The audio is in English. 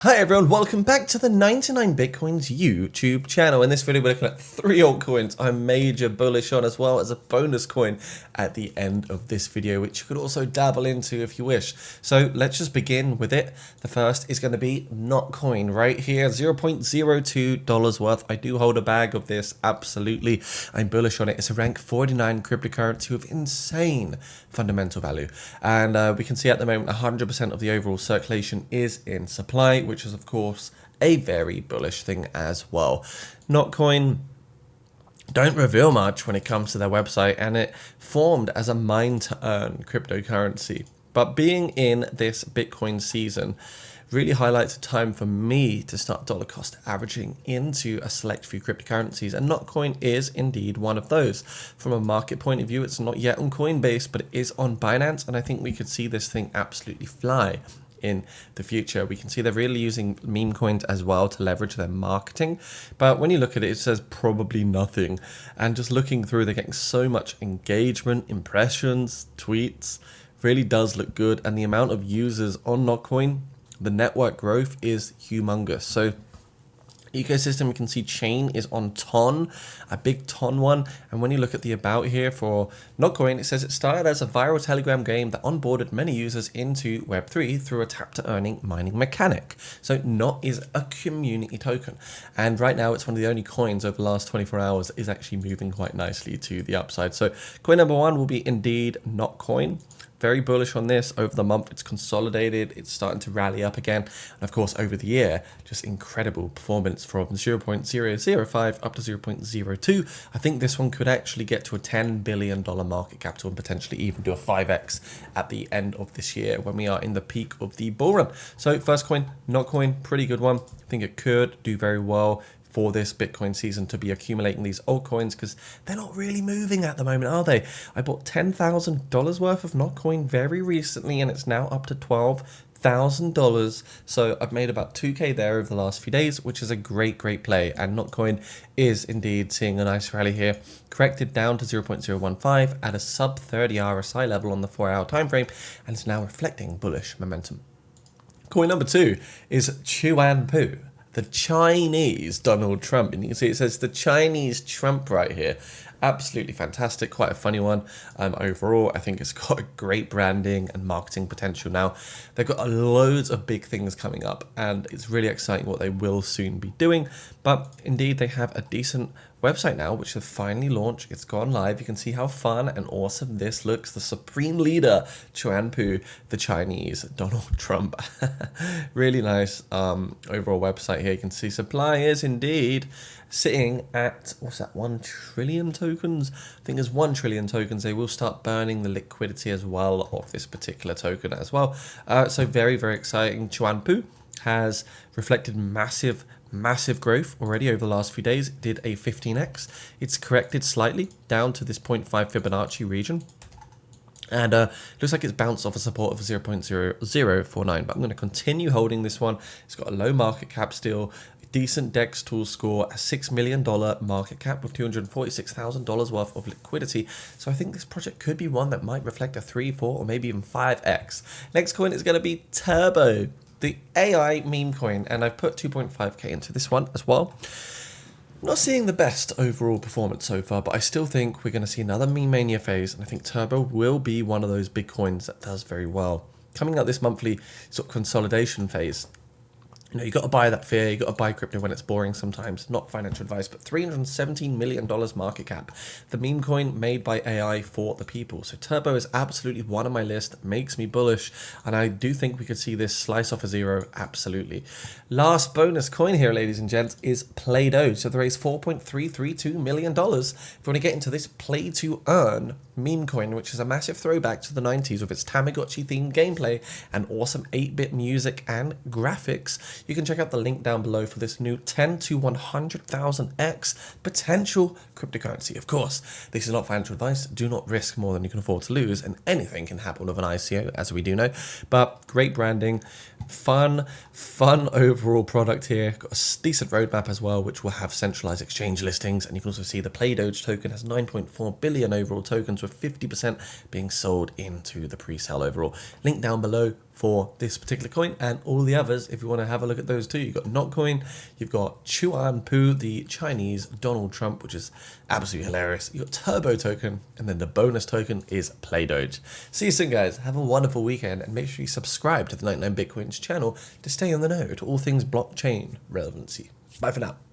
Hi everyone, welcome back to the 99 Bitcoins YouTube channel. In this video we're looking at 3 altcoins I'm major bullish on, as well as a bonus coin at the end of this video, which you could also dabble into if you wish. So let's just begin with it. The first is going to be Notcoin right here, $0.02 worth. I do hold a bag of this, absolutely. I'm bullish on it. It's a rank 49 cryptocurrency with insane fundamental value. And we can see at the moment 100% of the overall circulation is in supply, which is of course a very bullish thing as well. Notcoin don't reveal much when it comes to their website, and it formed as a mine to earn cryptocurrency. But being in this Bitcoin season really highlights a time for me to start dollar cost averaging into a select few cryptocurrencies, and Notcoin is indeed one of those. From a market point of view, it's not yet on Coinbase, but it is on Binance, and I think we could see this thing absolutely fly in the future. We can see they're really using meme coins as well to leverage their marketing, but when you look at it, it says probably nothing, and just looking through, they're getting so much engagement, impressions, tweets. Really does look good, and the amount of users on Notcoin, the network growth is humongous. So ecosystem, you can see chain is on ton, a big ton one. And when you look at the about here for Notcoin, it says it started as a viral Telegram game that onboarded many users into Web3 through a tap to earning mining mechanic. So Not is a community token, and right now it's one of the only coins over the last 24 hours is actually moving quite nicely to the upside. So coin number one will be indeed Notcoin. Very bullish on this. Over the month, it's consolidated, it's starting to rally up again, and of course over the year, just incredible performance from 0.005 up to 0.02. I think this one could actually get to a $10 billion market capital and potentially even do a 5x at the end of this year when we are in the peak of the bull run. So first coin, Notcoin, pretty good one. I think it could do very well for this Bitcoin season to be accumulating these altcoins, because they're not really moving at the moment, are they? I bought $10,000 worth of Notcoin very recently, and it's now up to $12,000. So I've made about 2K there over the last few days, which is a great play. And Notcoin is indeed seeing a nice rally here, corrected down to 0.015 at a sub 30 RSI level on the 4-hour time frame, and it's now reflecting bullish momentum. Coin number two is Chuanpu, the Chinese Donald Trump. And you can see it says the Chinese Trump right here. Absolutely fantastic, quite a funny one. Overall, I think it's got a great branding and marketing potential now. They've got loads of big things coming up, and it's really exciting what they will soon be doing. But indeed, they have a decent website now, which have finally launched. It's gone live. You can see how fun and awesome this looks. The supreme leader, Chuanpu, the Chinese Donald Trump. Really nice overall website here. You can see supply is indeed sitting at, what's that, 1 trillion tokens? I think there's 1 trillion tokens. They will start burning the liquidity as well of this particular token as well. So very exciting. Chuanpu has reflected massive growth already over the last few days. It did a 15x. It's corrected slightly down to this 0.5 Fibonacci region, and looks like it's bounced off a support of 0.0049, but I'm going to continue holding this one. It's got a low market cap still, decent DEX tool score, a $6 million market cap with $246,000 worth of liquidity. So I think this project could be one that might reflect a 3, 4, or maybe even 5x. Next coin is going to be Turbo, the AI meme coin, and I've put 2.5k into this one as well. Not seeing the best overall performance so far, but I still think we're going to see another meme mania phase, and I think Turbo will be one of those big coins that does very well. Coming out this monthly sort of consolidation phase, you know, you got to buy that fear, you got to buy crypto when it's boring sometimes. Not financial advice, but $317 million market cap. The meme coin made by AI for the people. So Turbo is absolutely one on my list, makes me bullish, and I do think we could see this slice off a zero, absolutely. Last bonus coin here, ladies and gents, is Play-Doh. So they raised $4.332 million. If you want to get into this play to earn meme coin, which is a massive throwback to the 90s with its Tamagotchi themed gameplay and awesome 8-bit music and graphics, you can check out the link down below for this new 10 to 100,000x potential cryptocurrency. Of course, this is not financial advice. Do not risk more than you can afford to lose, and anything can happen with an ICO, as we do know. But great branding, fun overall product here. Got a decent roadmap as well, which will have centralized exchange listings, and you can also see the Play-Doge token has 9.4 billion overall tokens, with 50% being sold into the pre-sale overall. Link down below for this particular coin and all the others if you want to have a look at those too. You've got Notcoin, you've got Chuan Pu, the Chinese Donald Trump, which is absolutely hilarious. You've got Turbo token, and then the bonus token is Play Doge. See you soon, guys. Have a wonderful weekend, and make sure you subscribe to the 99 Bitcoins channel to stay in the know to all things blockchain relevancy. Bye for now.